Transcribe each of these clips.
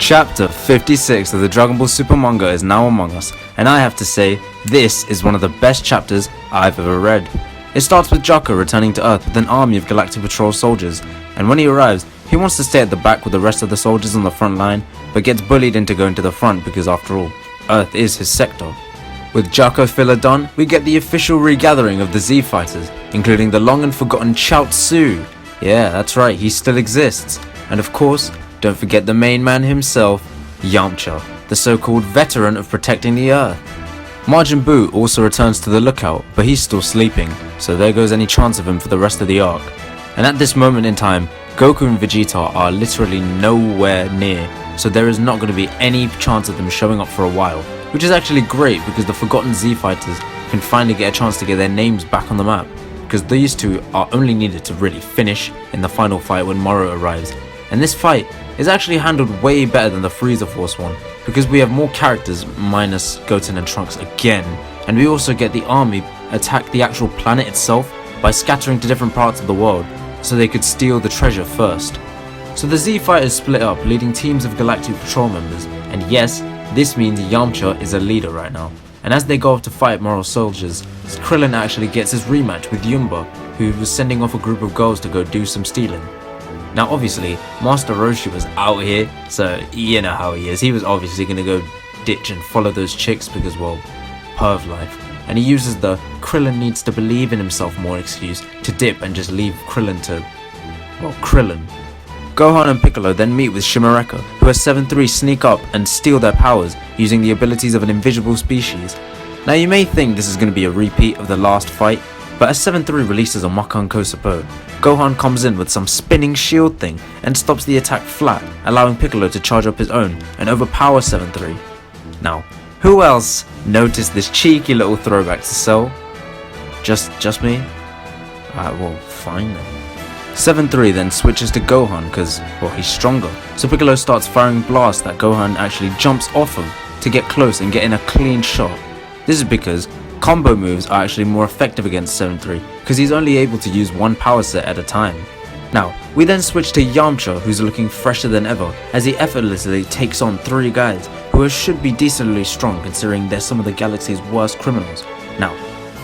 Chapter 56 of the Dragon Ball Super manga is now among us, and I have to say, this is one of the best chapters I've ever read. It starts with Jocko returning to Earth with an army of Galactic Patrol soldiers, and when he arrives, he wants to stay at the back with the rest of the soldiers on the front line, but gets bullied into going to the front because after all, Earth is his sector. With Jocko filler done, we get the official regathering of the Z Fighters, including the long and forgotten Chaozu. Yeah, that's right, he still exists. And of course, don't forget the main man himself, Yamcha, the so-called veteran of protecting the Earth. Majin Buu also returns to the lookout, but he's still sleeping, so there goes any chance of him for the rest of the arc. And at this moment in time, Goku and Vegeta are literally nowhere near, so there is not going to be any chance of them showing up for a while, which is actually great because the forgotten Z Fighters can finally get a chance to get their names back on the map, because these two are only needed to really finish in the final fight when Moro arrives. And this fight is actually handled way better than the Frieza Force one, because we have more characters minus Goten and Trunks again, and we also get the army attack the actual planet itself by scattering to different parts of the world, so they could steal the treasure first. So the Z Fighters split up, leading teams of Galactic Patrol members, and yes, this means Yamcha is a leader right now. And as they go off to fight Moro soldiers, Krillin actually gets his rematch with Yumba, who was sending off a group of girls to go do some stealing. Now obviously, Master Roshi was out here, so you know how he is. He was obviously going to go ditch and follow those chicks because, well, perv life. And he uses the Krillin needs to believe in himself more excuse to dip and just leave Krillin to, well, Krillin. Gohan and Piccolo then meet with Shimareka, who as 7-3 sneak up and steal their powers using the abilities of an invisible species. Now you may think this is going to be a repeat of the last fight, but as 7-3 releases a Makan Kosapo, Gohan comes in with some spinning shield thing and stops the attack flat, allowing Piccolo to charge up his own and overpower 7-3. Now, who else noticed this cheeky little throwback to Cell? Just me? Well, fine then. 7-3 then switches to Gohan because, well, he's stronger, so Piccolo starts firing blasts that Gohan actually jumps off of to get close and get in a clean shot. This is because combo moves are actually more effective against 7-3 because he's only able to use one power set at a time. Now, we then switch to Yamcha, who's looking fresher than ever as he effortlessly takes on 3 guys who should be decently strong considering they're some of the galaxy's worst criminals. Now,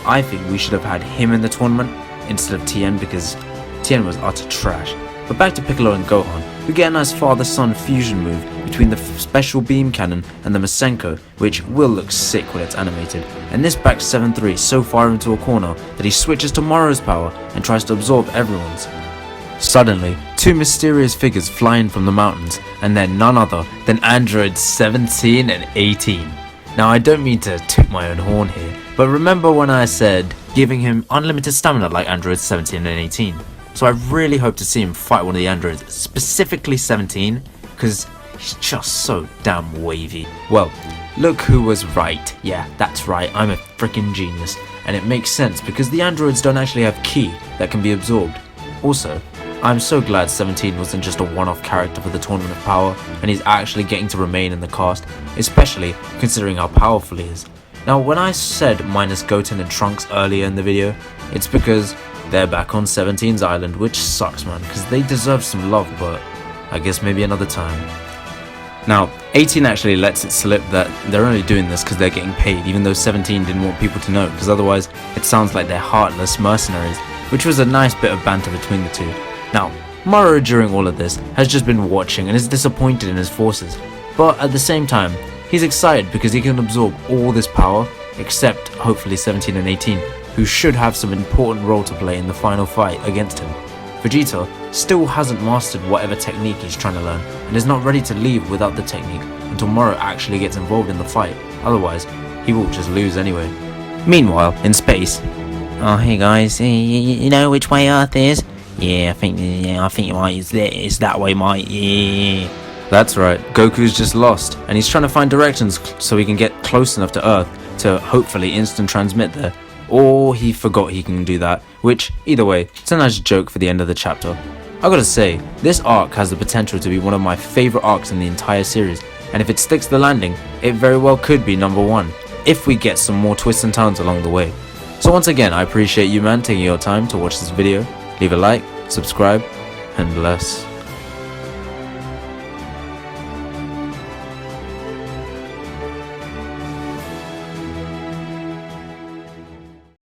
I think we should have had him in the tournament instead of Tien because Tien was utter trash. But back to Piccolo and Gohan, we get a nice father-son fusion move between the special beam cannon and the Masenko, which will look sick when it's animated, and this backs 7-3 so far into a corner that he switches to Moro's power and tries to absorb everyone's. Suddenly, 2 mysterious figures fly in from the mountains, and they're none other than androids 17 and 18. Now I don't mean to toot my own horn here, but remember when I said giving him unlimited stamina like androids 17 and 18? So I really hope to see him fight one of the androids, specifically 17, because he's just so damn wavy. Well, look who was right. Yeah, that's right, I'm a freaking genius. And it makes sense because the androids don't actually have ki that can be absorbed. Also, I'm so glad 17 wasn't just a one-off character for the Tournament of Power, and he's actually getting to remain in the cast, especially considering how powerful he is. Now when I said minus Goten and Trunks earlier in the video, it's because they're back on 17's island, which sucks man, because they deserve some love, but I guess maybe another time. Now, 18 actually lets it slip that they're only doing this because they're getting paid, even though 17 didn't want people to know, because otherwise it sounds like they're heartless mercenaries, which was a nice bit of banter between the two. Now, Moro during all of this has just been watching and is disappointed in his forces, but at the same time, he's excited because he can absorb all this power, except hopefully 17 and 18, who should have some important role to play in the final fight against him. Vegeta still hasn't mastered whatever technique he's trying to learn, and is not ready to leave without the technique until Moro actually gets involved in the fight, otherwise he will just lose anyway. Meanwhile, in space, oh hey guys, you know which way Earth is? Yeah, I think it's that way, mate. Yeah. That's right, Goku's just lost, and he's trying to find directions so he can get close enough to Earth to hopefully instant transmit there. Or he forgot he can do that, which, either way, it's a nice joke for the end of the chapter. I gotta say, this arc has the potential to be one of my favourite arcs in the entire series, and if it sticks to the landing, it very well could be number 1, if we get some more twists and turns along the way. So once again, I appreciate you man taking your time to watch this video. Leave a like, subscribe, and bless.